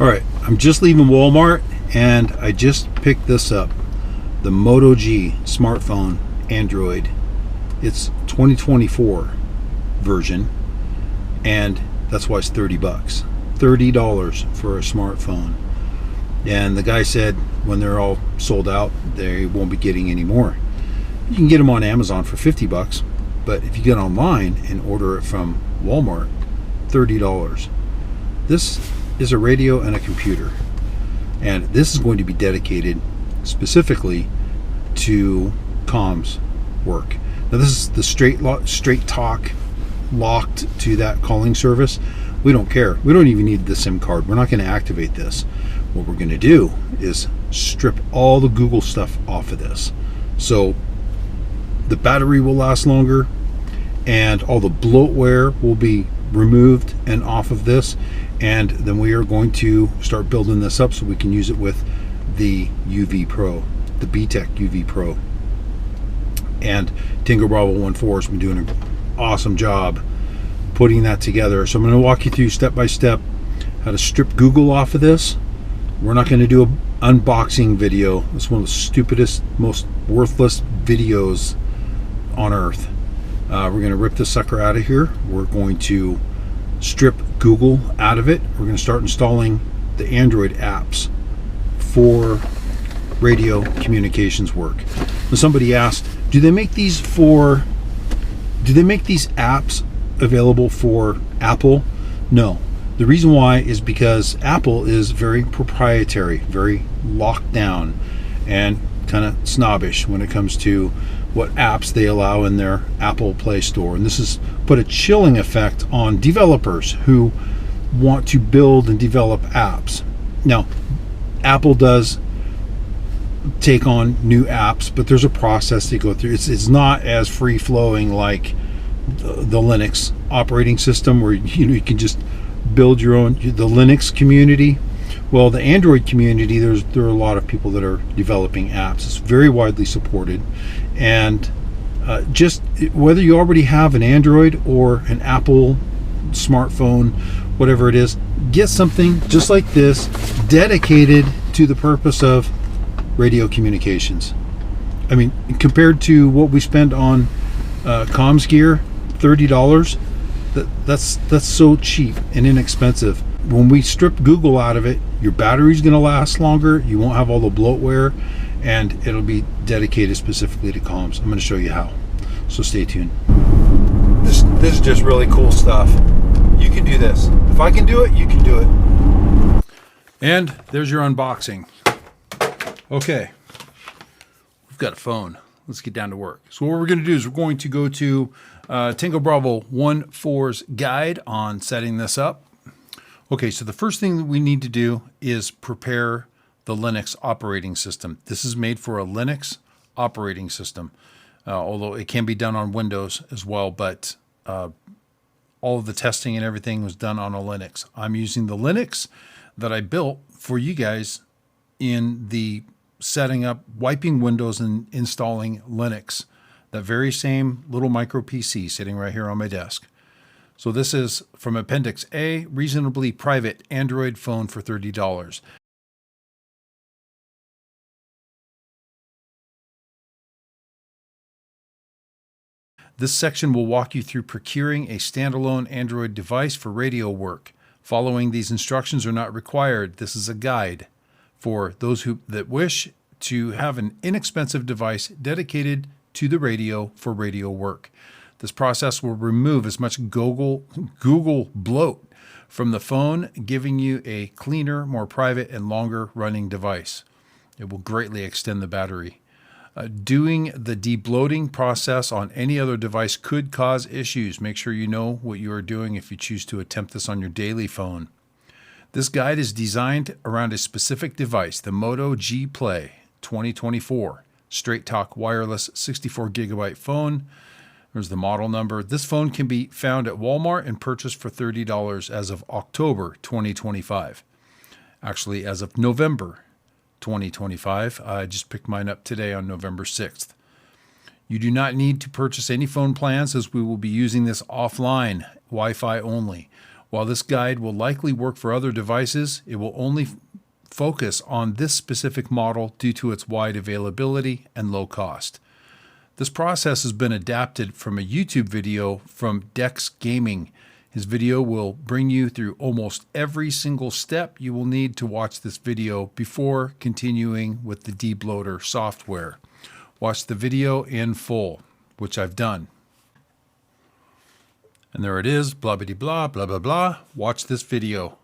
All right, I'm just leaving Walmart and I just picked this up. The Moto G smartphone, Android. It's 2024 version, and that's why it's 30 bucks. $30 for a smartphone. And the guy said when they're all sold out, they won't be getting any more. You can get them on Amazon for 50 bucks, but if you get online and order it from Walmart, $30. This is a radio and a computer, and this is going to be dedicated specifically to comms work. Now this is the straight talk locked to that calling service. We don't care. We don't even need the SIM card. We're not going to activate this. What we're going to do is strip all the Google stuff off of this. So the battery will last longer and all the bloatware will be removed and off of this. And then we are going to start building this up so we can use it with the UV Pro, the BTEC UV Pro. And Tango Bravo 14 has been doing an awesome job putting that together. So I'm going to walk you through step by step how to strip Google off of this. We're not going to do an unboxing video. It's one of the stupidest, most worthless videos on earth. We're going to rip this sucker out of here. We're going to strip Google out of it. We're going to start installing the Android apps for radio communications work. Now somebody asked, do they make these apps available for Apple? No. The reason why is because Apple is very proprietary, very locked down, and kind of snobbish when it comes to what apps they allow in their Apple Play Store. And this has put a chilling effect on developers who want to build and develop apps. Now, Apple does take on new apps, but there's a process they go through. It's not as free-flowing like the Linux operating system where you can just build your own. The Linux community, well, the Android community, there are a lot of people that are developing apps. It's very widely supported, and just whether you already have an Android or an Apple smartphone, whatever it is, get something just like this dedicated to the purpose of radio communications. I mean, compared to what we spend on comms gear, $30, that's so cheap and inexpensive. When we strip Google out of it, your battery's going to last longer, you won't have all the bloatware, and it'll be dedicated specifically to comms. I'm going to show you how, so stay tuned. This is just really cool stuff. You can do this. If I can do it, you can do it. And there's your unboxing. Okay, we've got a phone. Let's get down to work. So what we're going to do is we're going to go to Tango Bravo 14's guide on setting this up. Okay, so the first thing that we need to do is prepare the Linux operating system. This is made for a Linux operating system, although it can be done on Windows as well, but all of the testing and everything was done on a Linux. I'm using the Linux that I built for you guys in the setting up, wiping Windows and installing Linux. That very same little micro PC sitting right here on my desk. So this is from Appendix A, reasonably private Android phone for $30. This section will walk you through procuring a standalone Android device for radio work. Following these instructions are not required. This is a guide for those that wish to have an inexpensive device dedicated to the radio for radio work. This process will remove as much Google bloat from the phone, giving you a cleaner, more private, and longer running device. It will greatly extend the battery. Doing the debloating process on any other device could cause issues. Make sure you know what you are doing if you choose to attempt this on your daily phone. This guide is designed around a specific device, the Moto G Play 2024 Straight Talk Wireless 64 gigabyte phone. There's the model number. This phone can be found at Walmart and purchased for $30 as of October 2025. Actually, as of November 2025. I just picked mine up today on November 6th. You do not need to purchase any phone plans as we will be using this offline, Wi-Fi only. While this guide will likely work for other devices, it will only focus on this specific model due to its wide availability and low cost. This process has been adapted from a YouTube video from Dex Gaming. His video will bring you through almost every single step you will need to watch this video before continuing with the Debloater software. Watch the video in full, which I've done. And there it is, blah, blah, blah, blah, blah, blah. Watch this video.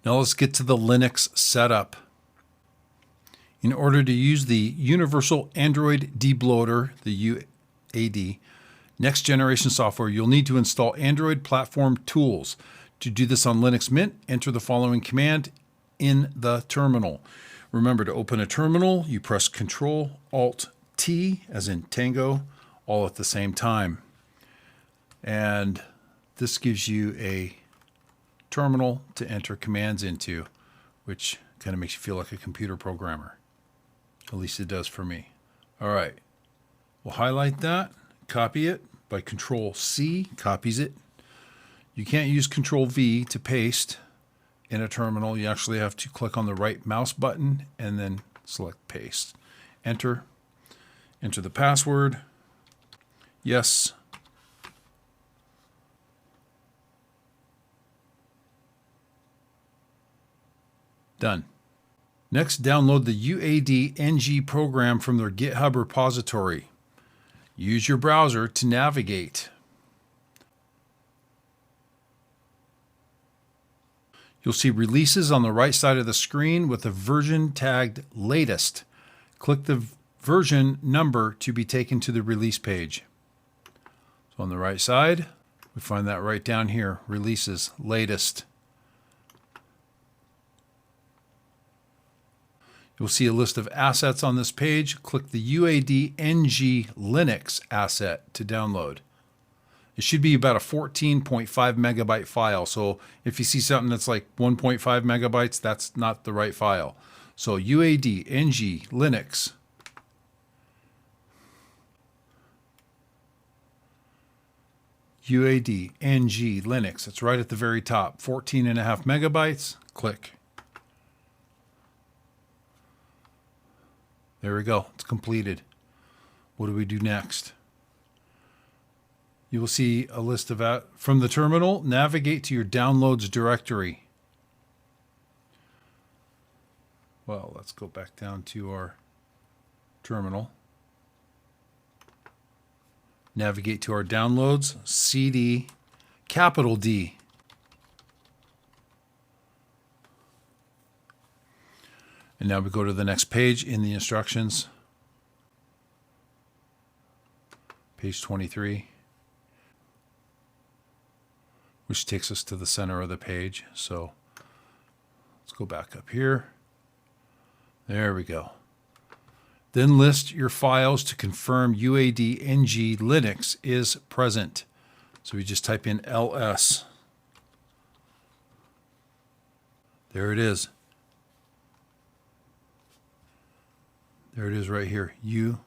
Now let's get to the Linux setup. In order to use the Universal Android Debloater, the UAD, next generation software, you'll need to install Android Platform Tools. To do this on Linux Mint, enter the following command in the terminal. Remember, to open a terminal, you press Control-Alt-T, as in Tango, all at the same time. And this gives you a terminal to enter commands into, which kind of makes you feel like a computer programmer. At least it does for me. All right, we'll highlight that, copy it by Control-C, copies it. You can't use Control-V to paste in a terminal. You actually have to click on the right mouse button and then select paste. Enter the password. Yes. Done. Next, download the UAD-NG program from their GitHub repository. Use your browser to navigate. You'll see releases on the right side of the screen with a version tagged latest. Click the version number to be taken to the release page. So on the right side, we find that right down here, releases, latest. You'll see a list of assets on this page. Click the UAD-NG Linux asset to download. It should be about a 14.5 megabyte file. So if you see something that's like 1.5 megabytes, that's not the right file. So UAD-NG Linux. UAD-NG Linux. It's right at the very top. 14.5 megabytes. Click. There we go. It's completed. What do we do next? You will see a list of from the terminal. Navigate to your downloads directory. Well, let's go back down to our terminal. Navigate to our downloads. CD, capital D. And now we go to the next page in the instructions. Page 23. Which takes us to the center of the page. So let's go back up here. There we go. Then list your files to confirm UAD-NG Linux is present. So we just type in ls. There it is. There it is right here, UAD-NG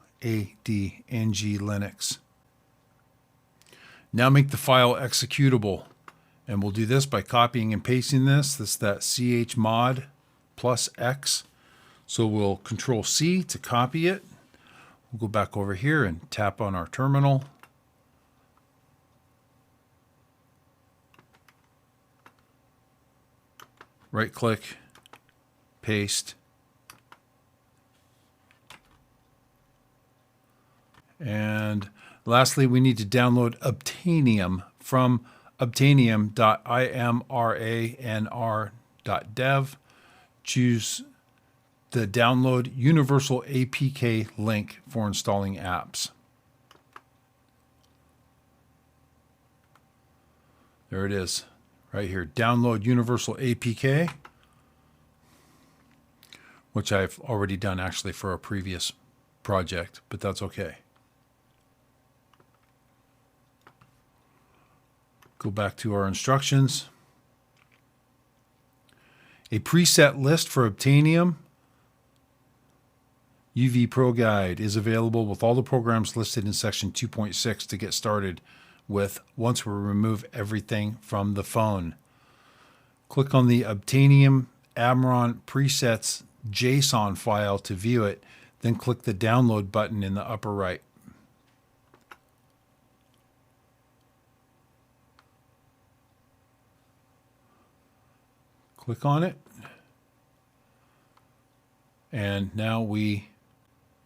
Linux. Now make the file executable. And we'll do this by copying and pasting this. This is that chmod plus X. So we'll Control-C to copy it. We'll go back over here and tap on our terminal. Right click, paste. And lastly, we need to download Obtainium from obtainium.amrranr.dev. Choose the download Universal APK link for installing apps. There it is, right here. Download Universal APK, which I've already done actually for a previous project, but that's okay. Go back to our instructions. A preset list for Obtainium UV Pro Guide is available with all the programs listed in section 2.6 to get started with once we remove everything from the phone. Click on the Obtainium AmRRON presets JSON file to view it, then click the download button in the upper right. Click on it, and now we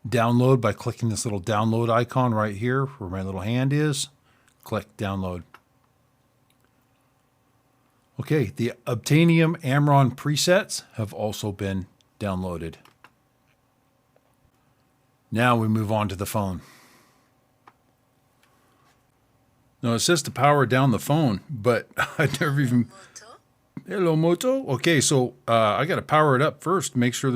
download by clicking this little download icon right here where my little hand is. Click download. Okay, the Obtainium AmRRON presets have also been downloaded. Now we move on to the phone. Now it says to power down the phone, but I never even... Hello, Moto. Okay, so I got to power it up first. Make sure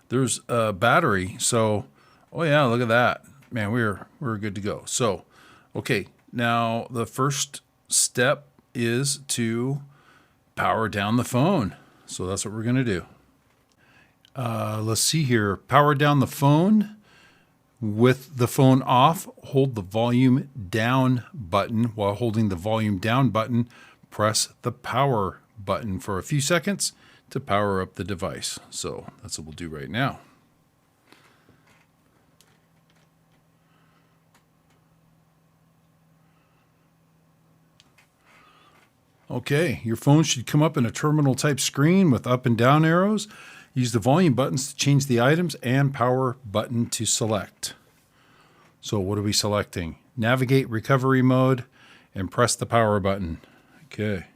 there's a battery. So, oh yeah, look at that, man. We're good to go. So, okay, now the first step is to power down the phone. So that's what we're gonna do. Let's see here. Power down the phone. With the phone off, hold the volume down button. While holding the volume down button, press the power button for a few seconds to power up the device. So that's what we'll do right now. Okay, your phone should come up in a terminal type screen with up and down arrows. Use the volume buttons to change the items and power button to select. So what are we selecting? Navigate recovery mode and press the power button. Okay.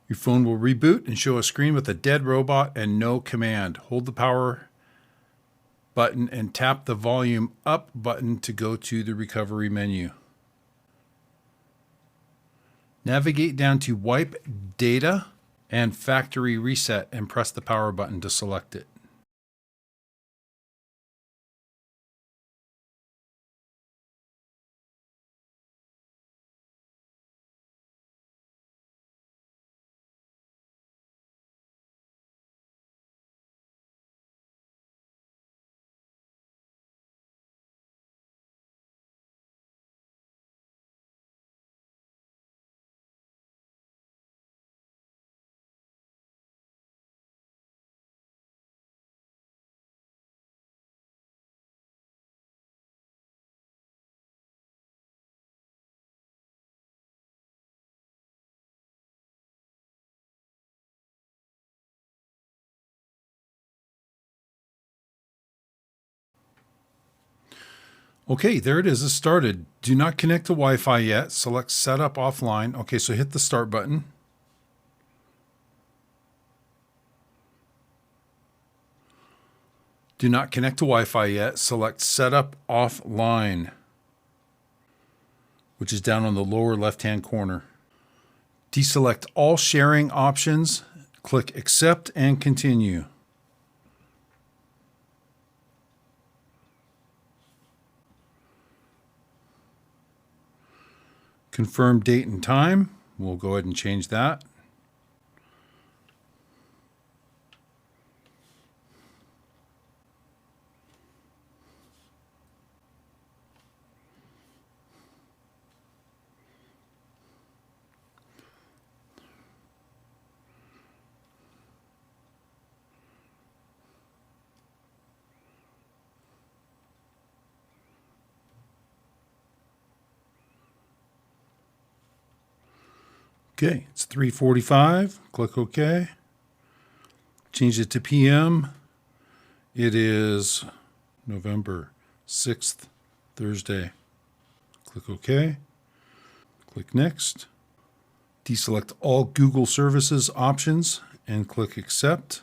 Your phone will reboot and show a screen with a dead robot and no command. Hold the power button and tap the volume up button to go to the recovery menu. Navigate down to wipe data and factory reset and press the power button to select it. Okay, there it is. It started. Do not connect to Wi-Fi yet. Select Setup Offline. Okay, so hit the Start button. Do not connect to Wi-Fi yet. Select Setup Offline, which is down on the lower left-hand corner. Deselect all sharing options. Click Accept and Continue. Confirm date and time. We'll go ahead and change that. Okay, it's 3:45. Click OK. Change it to PM. It is November 6th, Thursday. Click OK. Click Next. Deselect all Google Services options and click Accept.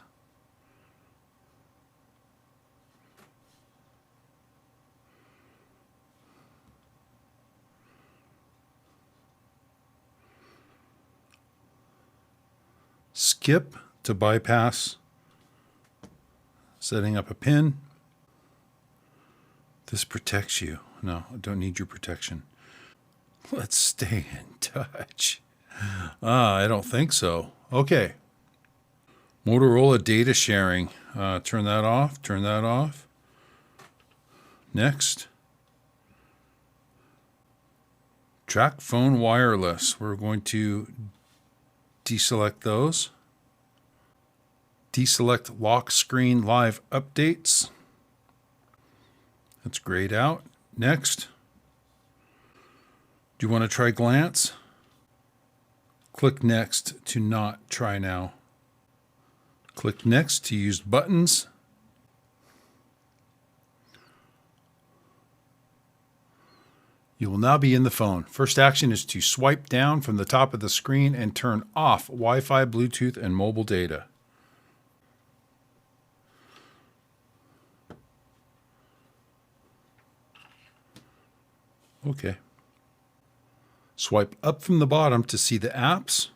Skip to bypass setting up a PIN. This protects you. No, I don't need your protection. Let's stay in touch. I don't think so. Okay. Motorola data sharing. Turn that off. Turn that off. Next. Track phone wireless. We're going to deselect those. Deselect lock screen live updates. That's grayed out. Next. Do you want to try glance? Click next to not try now. Click next to use buttons. You will now be in the phone. First action is to swipe down from the top of the screen and turn off Wi-Fi, Bluetooth, and mobile data. Okay. Swipe up from the bottom to see the apps.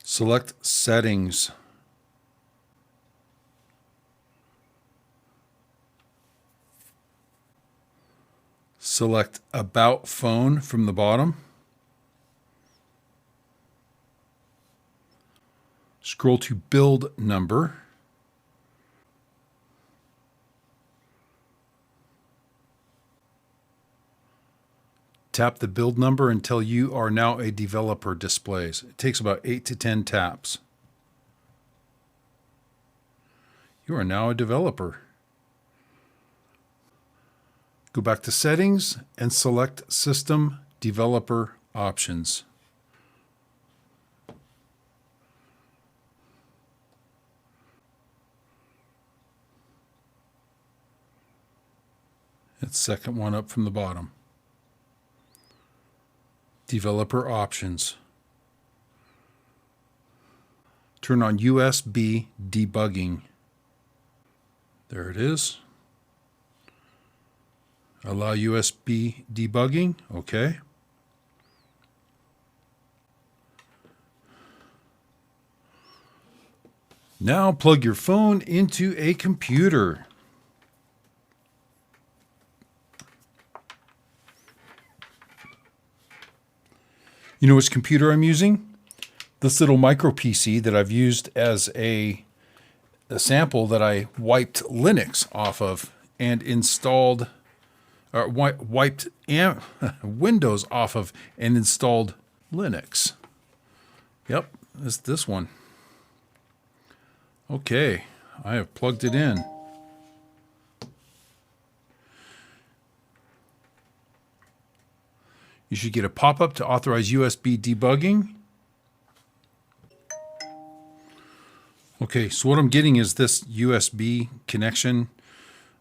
Select Settings. Select About Phone from the bottom. Scroll to Build Number. Tap the build number until you are now a developer displays. It takes about 8 to 10 taps. You are now a developer. Go back to Settings and select System Developer Options. It's second one up from the bottom. Developer Options. Turn on USB debugging. There it is. Allow USB debugging. Okay. Now plug your phone into a computer. You know which computer I'm using? This little micro PC that I've used as a sample that I wiped Linux off of and installed, or wiped Windows off of and installed Linux. Yep, it's this one. Okay, I have plugged it in. You should get a pop-up to authorize USB debugging. Okay, so what I'm getting is this USB connection,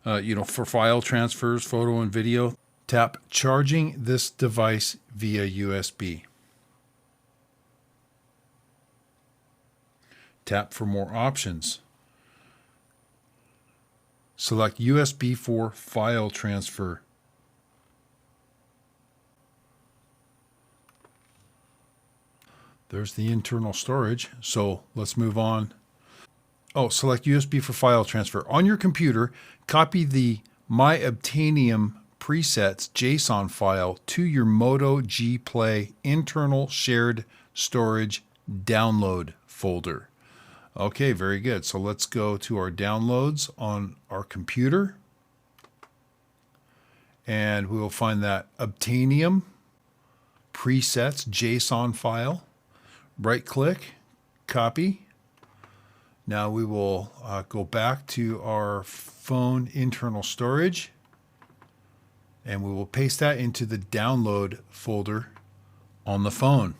for file transfers, photo and video. Tap charging this device via USB. Tap for more options. Select USB for file transfer. There's the internal storage. So let's move on. Oh, select USB for file transfer. On your computer, copy the My Obtainium presets JSON file to your Moto G Play internal shared storage download folder. Okay, very good. So let's go to our downloads on our computer. And we will find that Obtainium presets JSON file. Right click, copy. Now we will go back to our phone internal storage and we will paste that into the download folder on the phone.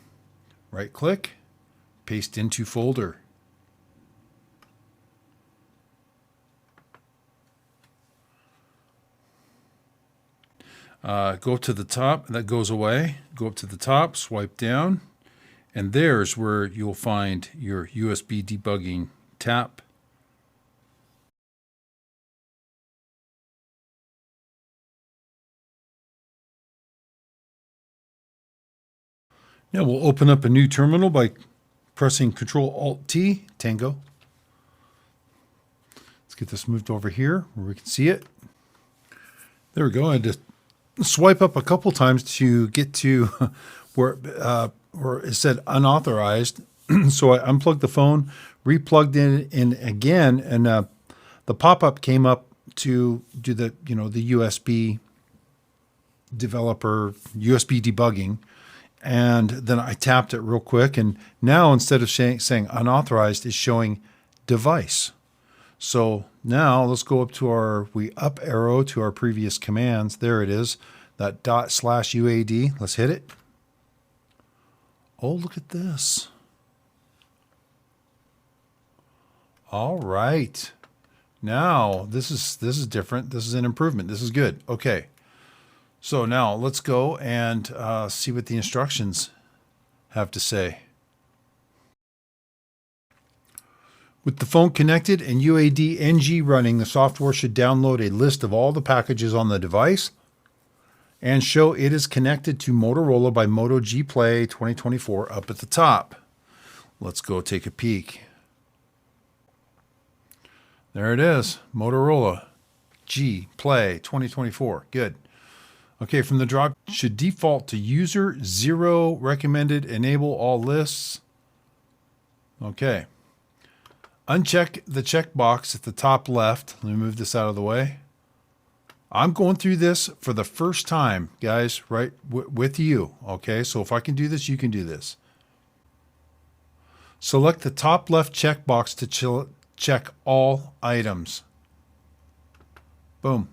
Right click, paste into folder. Go to the top, that goes away. Go up to the top, swipe down. And there's where you'll find your USB debugging. Tap. Now we'll open up a new terminal by pressing Control-Alt-T, Tango. Let's get this moved over here where we can see it. There we go. I just swipe up a couple times to get to where it said unauthorized. So I unplugged the phone, replugged in again, and the pop-up came up to do the the USB developer USB debugging, and then I tapped it real quick, and now instead of saying unauthorized, it's showing device. So now let's go up to we up arrow to our previous commands. There it is, that /UAD. Let's hit it. Oh, look at this. All right. Now this is different. This is an improvement. This is good. Okay. So now let's go and see what the instructions have to say. With the phone connected and UAD NG running, the software should download a list of all the packages on the device and show it is connected to Motorola by Moto G Play 2024 up at the top. Let's go take a peek. There it is, Motorola G Play 2024. Good. Okay, from the drop, should default to user 0, recommended, enable all lists. Okay. Uncheck the checkbox at the top left. Let me move this out of the way. I'm going through this for the first time, guys, right, with you. Okay, so if I can do this, you can do this. Select the top left checkbox to check all items. Boom.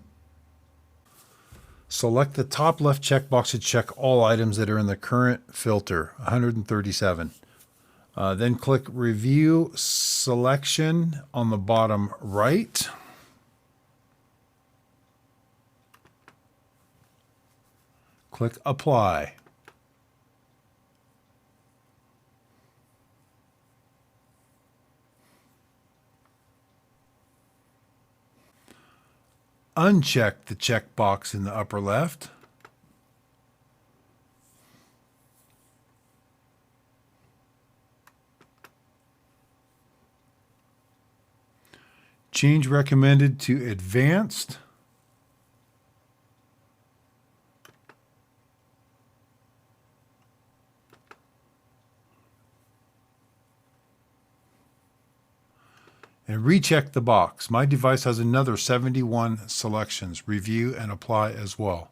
Select the top left checkbox to check all items that are in the current filter, 137. Then click Review Selection on the bottom right. Click Apply. Uncheck the checkbox in the upper left. Change recommended to advanced. And recheck the box. My device has another 71 selections. Review and apply as well.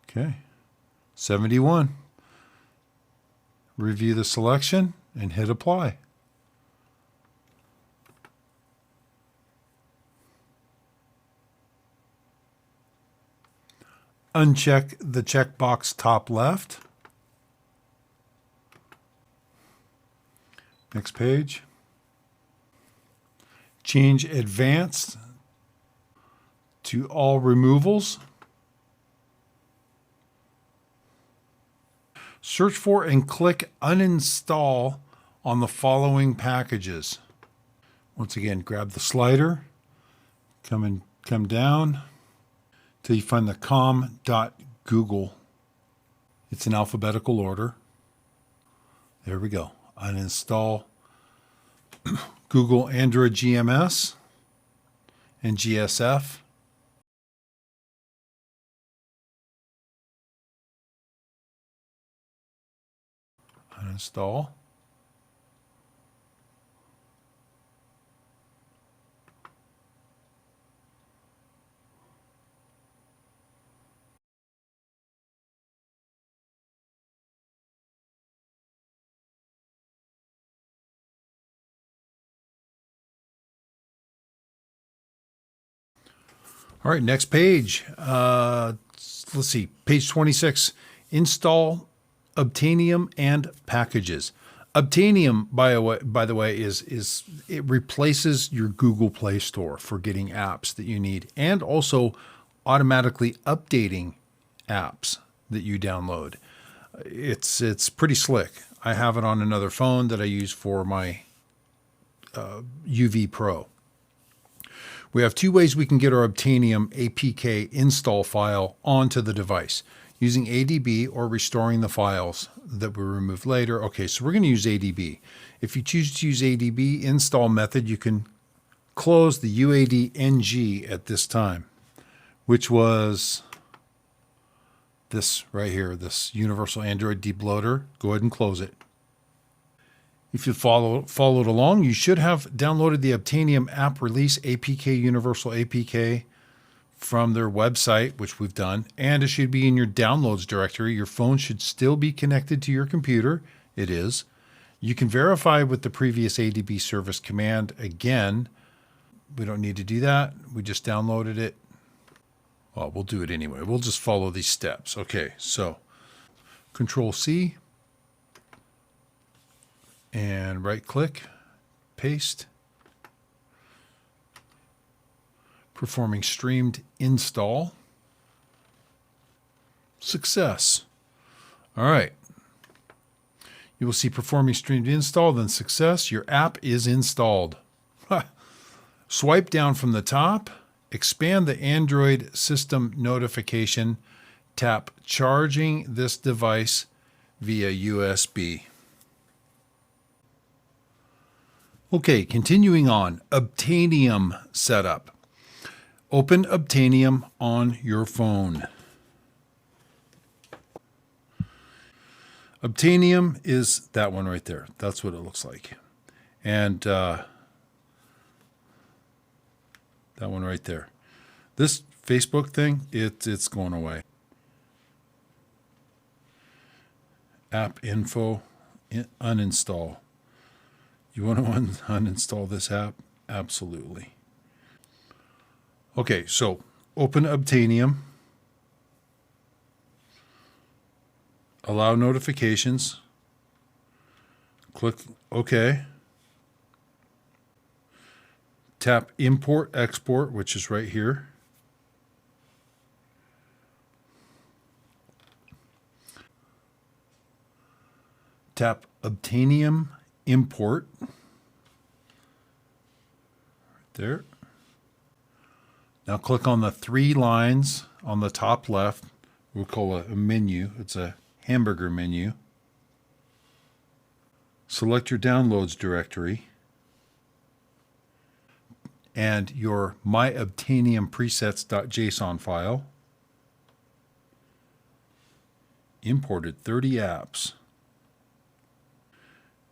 Okay, 71. Review the selection and hit apply. Uncheck the checkbox top left. Next page. Change advanced to all removals. Search for and click uninstall on the following packages. Once again, grab the slider, come down till you find the com.google. It's in alphabetical order. There we go. Uninstall Google Android GMS and GSF. Uninstall. All right, next page. Let's see, page 26. Install Obtainium and packages. Obtainium, by the way, is it replaces your Google Play Store for getting apps that you need, and also automatically updating apps that you download. It's pretty slick. I have it on another phone that I use for my UV Pro. We have two ways we can get our Obtainium APK install file onto the device, using ADB or restoring the files that we removed later. Okay, so we're going to use ADB. If you choose to use ADB install method, you can close the UAD NG at this time, which was this right here, this Universal Android Debloater. Go ahead and close it. If you followed along, you should have downloaded the Obtainium app release APK Universal APK from their website, which we've done, and it should be in your downloads directory. Your phone should still be connected to your computer. It is. You can verify with the previous ADB service command. Again, we don't need to do that. We just downloaded it. Well, we'll do it anyway. We'll just follow these steps. Okay, so Control C and right click, paste. Performing streamed install. Success. All right. You will see performing streamed install, then success. Your app is installed. Swipe down from the top, expand the Android system notification, tap charging this device via USB. Okay, continuing on, Obtainium setup. Open Obtainium on your phone. Obtainium is that one right there. That's what it looks like. And that one right there. This Facebook thing, it's going away. App info, uninstall. You want to uninstall this app? Absolutely. Okay, so open Obtainium. Allow notifications. Click OK. Tap Import Export, which is right here. Tap Obtainium Import. Right there. Now click on the three lines on the top left. We'll call it a menu. It's a hamburger menu. Select your downloads directory and your My Obtainium presets.json file. Imported 30 apps.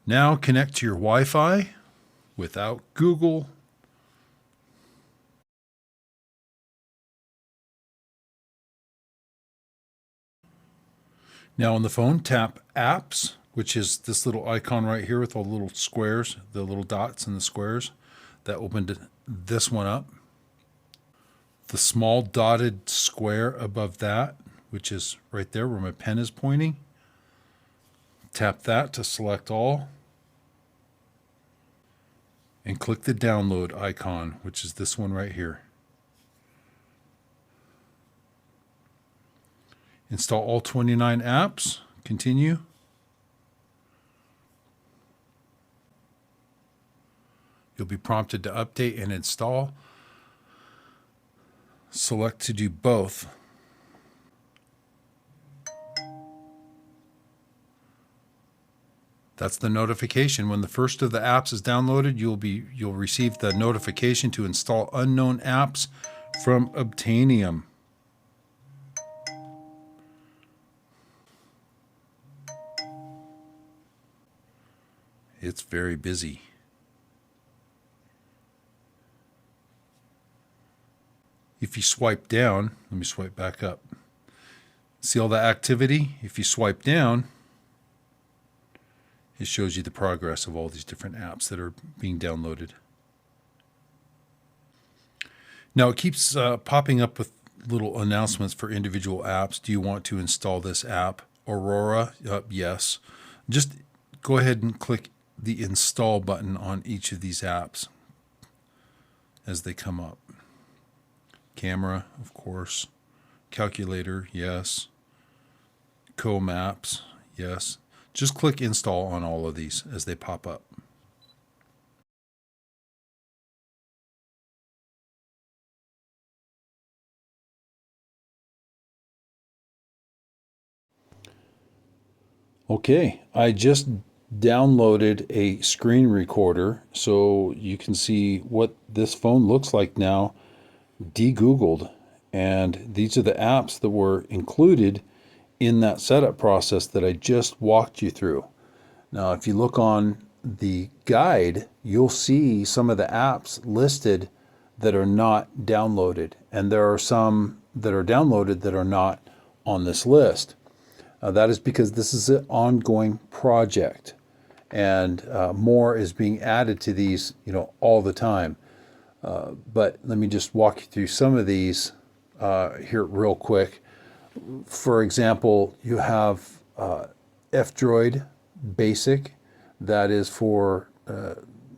Now connect to your Wi-Fi without Google. Now on the phone, tap Apps, which is this little icon right here with all the little squares, the little dots and the squares. That opened this one up. The small dotted square above that, which is right there where my pen is pointing. Tap that to select all. And click the download icon, which is this one right here. Install all 29 apps. Continue. You'll be prompted to update and install. Select to do both. That's the notification. When the first of the apps is downloaded, you'll receive the notification to install unknown apps from Obtainium. It's very busy. If you swipe down, let me swipe back up. See all the activity? If you swipe down, it shows you the progress of all these different apps that are being downloaded. Now it keeps popping up with little announcements for individual apps. Do you want to install this app? Aurora? Yes. Just go ahead and click the install button on each of these apps as they come up. Camera, of course. Calculator, yes. Co-maps, yes. Just click install on all of these as they pop up. Okay, I just downloaded a screen recorder so you can see what this phone looks like now, de-Googled. And these are the apps that were included in that setup process that I just walked you through. Now, if you look on the guide, you'll see some of the apps listed that are not downloaded, and there are some that are downloaded that are not on this list. That is because this is an ongoing project, and more is being added to these, all the time. But let me just walk you through some of these here real quick. For example, you have F-Droid Basic, that is for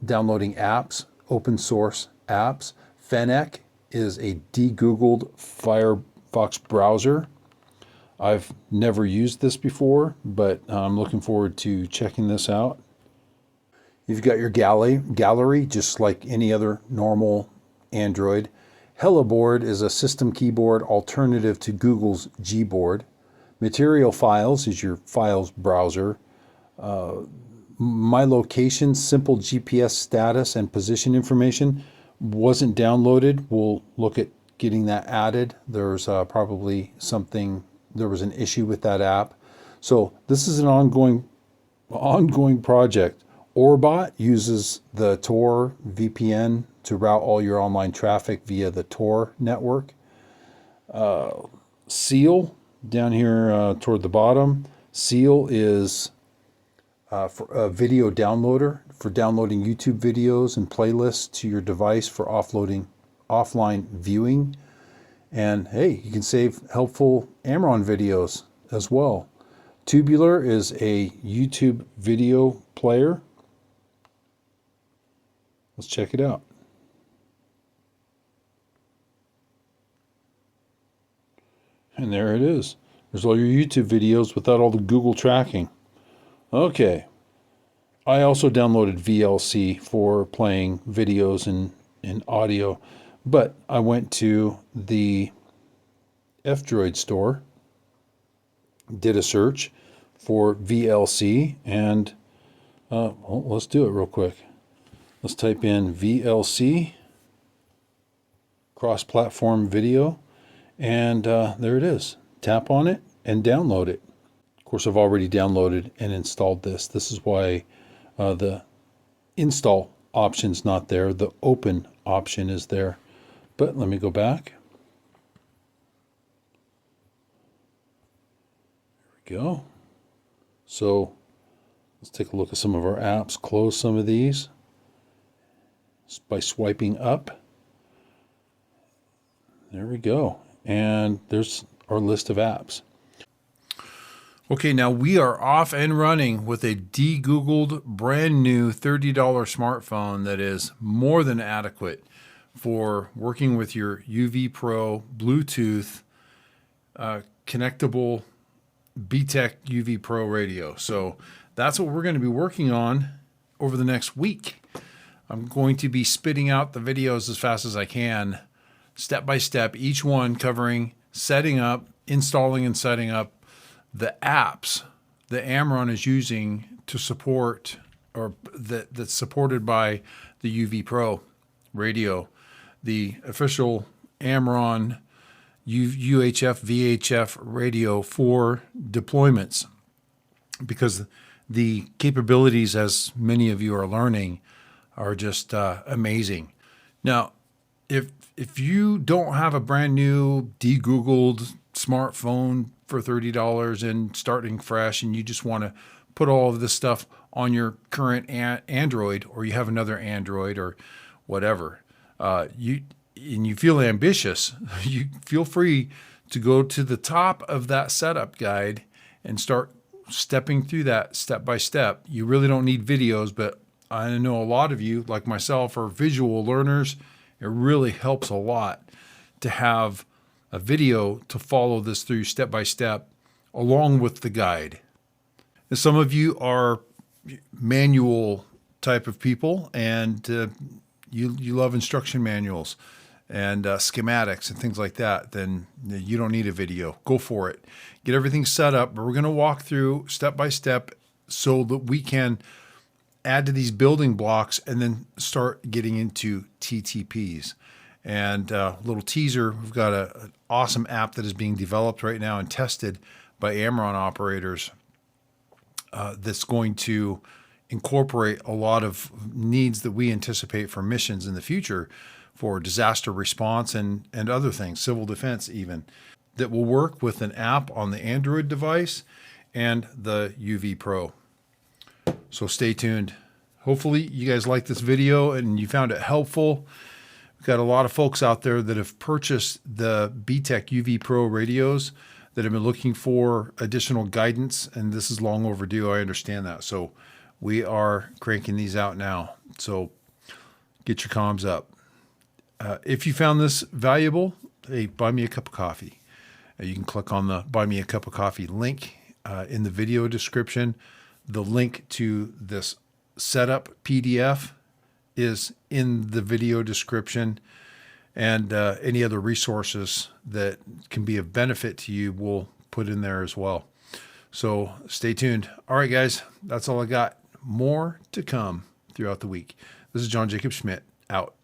downloading apps, open source apps. Fennec is a degoogled Firefox browser. I've never used this before, but I'm looking forward to checking this out. You've got your gallery, just like any other normal Android. HelloBoard is a system keyboard alternative to Google's Gboard. Material Files is your files browser. My Location, simple GPS status and position information wasn't downloaded. We'll look at getting that added. There's probably there was an issue with that app. So this is an ongoing project. Orbot uses the Tor VPN to route all your online traffic via the Tor network. Seal, down here toward the bottom, Seal is for a video downloader for downloading YouTube videos and playlists to your device for offline viewing. And hey, you can save helpful AmRRON videos as well. Tubular is a YouTube video player. Let's check it out. And there it is. There's all your YouTube videos without all the Google tracking. Okay. I also downloaded VLC for playing videos and audio, but I went to the F-Droid store, did a search for VLC, and let's do it real quick. Let's type in VLC, cross-platform video, and there it is. Tap on it and download it. Of course, I've already downloaded and installed this. This is why the install option's not there. The open option is there. But let me go back. There we go. So let's take a look at some of our apps. Close some of these by swiping up. There we go. And there's our list of apps. Okay, now we are off and running with a degoogled brand new $30 smartphone that is more than adequate for working with your UV Pro Bluetooth connectable BTEC UV Pro radio. So that's what we're going to be working on over the next week. I'm going to be spitting out the videos as fast as I can, step by step, each one covering setting up, installing and setting up the apps that AmRRON is using to support, or that's supported by the UV Pro radio, the official AmRRON UHF VHF radio for deployments, because the capabilities, as many of you are learning, are just amazing. Now, if you don't have a brand new degoogled smartphone for $30 and starting fresh, and you just want to put all of this stuff on your current Android, or you have another Android or whatever, you feel ambitious, you feel free to go to the top of that setup guide and start stepping through that step by step. You really don't need videos, but I know a lot of you, like myself, are visual learners. It really helps a lot to have a video to follow this through step by step along with the guide. And some of you are manual type of people, and you love instruction manuals and schematics and things like that, then you don't need a video. Go for it. Get everything set up, but we're going to walk through step by step so that we can add to these building blocks and then start getting into TTPs. And a little teaser, we've got an awesome app that is being developed right now and tested by AmRRON operators that's going to incorporate a lot of needs that we anticipate for missions in the future for disaster response and other things, civil defense even, that will work with an app on the Android device and the UV Pro. So stay tuned. Hopefully you guys liked this video and you found it helpful. We've got a lot of folks out there that have purchased the BTEC UV Pro radios that have been looking for additional guidance, and this is long overdue. I understand that. So we are cranking these out now. So get your comms up. If you found this valuable, hey, buy me a cup of coffee. You can click on the Buy Me a Cup of Coffee link in the video description. The link to this setup PDF is in the video description, and any other resources that can be of benefit to you we'll put in there as well. So stay tuned. All right, guys, that's all I got. More to come throughout the week. This is John Jacob Schmidt, out.